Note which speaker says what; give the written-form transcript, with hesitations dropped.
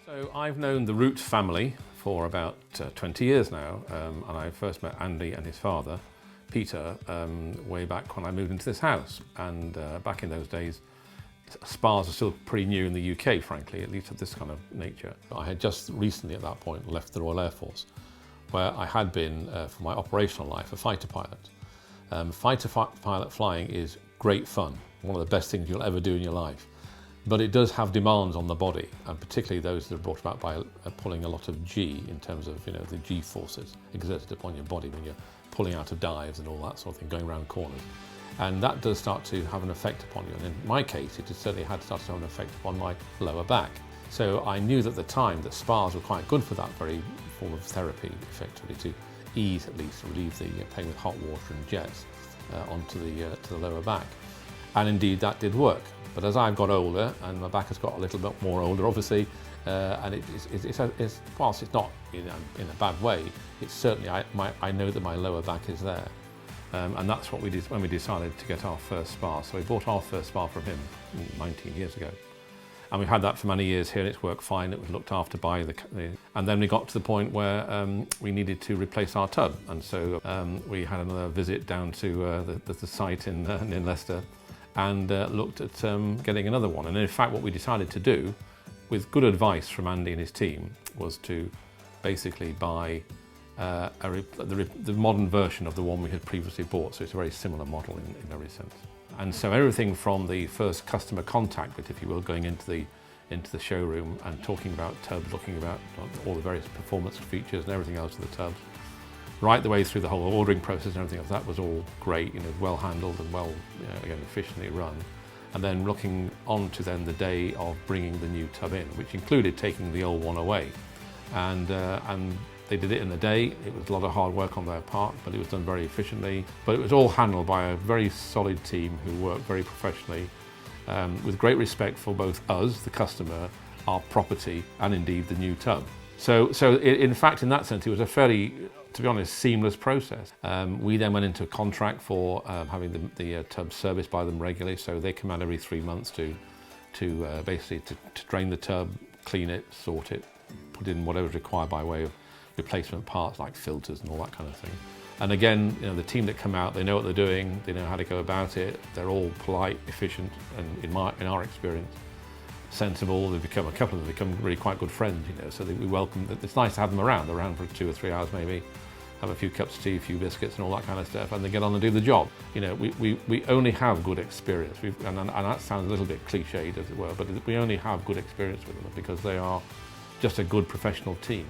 Speaker 1: So I've known the Root family for about 20 years now, and I first met Andy and his father, Peter, way back when I moved into this house. And back in those days, spas are still pretty new in the UK, frankly, at least of this kind of nature. I had just recently at that point left the Royal Air Force, where I had been, for my operational life, a fighter pilot. Pilot flying is great fun, one of the best things you'll ever do in your life. But it does have demands on the body, and particularly those that are brought about by pulling a lot of G, in terms of the G forces exerted upon your body when you're pulling out of dives and all that sort of thing, going around corners. And that does start to have an effect upon you. And in my case, it certainly had started to have an effect upon my lower back. So I knew at the time that spas were quite good for that very form of therapy, effectively, to ease, at least, relieve the pain with hot water and jets onto the lower back. And indeed, that did work. But as I've got older, and my back has got a little bit more older, obviously, and whilst it's not in a bad way, it's certainly, I know that my lower back is there. And that's what we did when we decided to get our first spa. So we bought our first spa from him 19 years ago. And we've had that for many years here, and it's worked fine. It was looked after by and then we got to the point where we needed to replace our tub. And so we had another visit down to the site in Leicester, and looked at getting another one. And in fact, what we decided to do, with good advice from Andy and his team, was to basically buy the modern version of the one we had previously bought. So it's a very similar model in every sense. And so everything from the first customer contact bit, if you will, going into the showroom and talking about tubs, looking about all the various performance features and everything else of the tubs, right the way through the whole ordering process and everything else, that was all great, well handled and well, again, efficiently run. And then looking on to then the day of bringing the new tub in, which included taking the old one away. And they did it in a day. It was a lot of hard work on their part, but it was done very efficiently. But it was all handled by a very solid team who worked very professionally, with great respect for both us, the customer, our property, and indeed the new tub. So in fact, in that sense, it was a fairly, to be honest, seamless process. We then went into a contract for having the tub serviced by them regularly. So they come out every 3 months to basically to drain the tub, clean it, sort it, put in whatever's required by way of replacement parts like filters and all that kind of thing. And again, the team that come out, they know what they're doing, they know how to go about it. They're all polite, efficient, and in our experience, sensible. A couple of them become really quite good friends, so we welcome. It's nice to have them around for 2 or 3 hours maybe, have a few cups of tea, a few biscuits and all that kind of stuff, and they get on and do the job. We only have good experience, and that sounds a little bit cliched as it were, but we only have good experience with them because they are just a good professional team.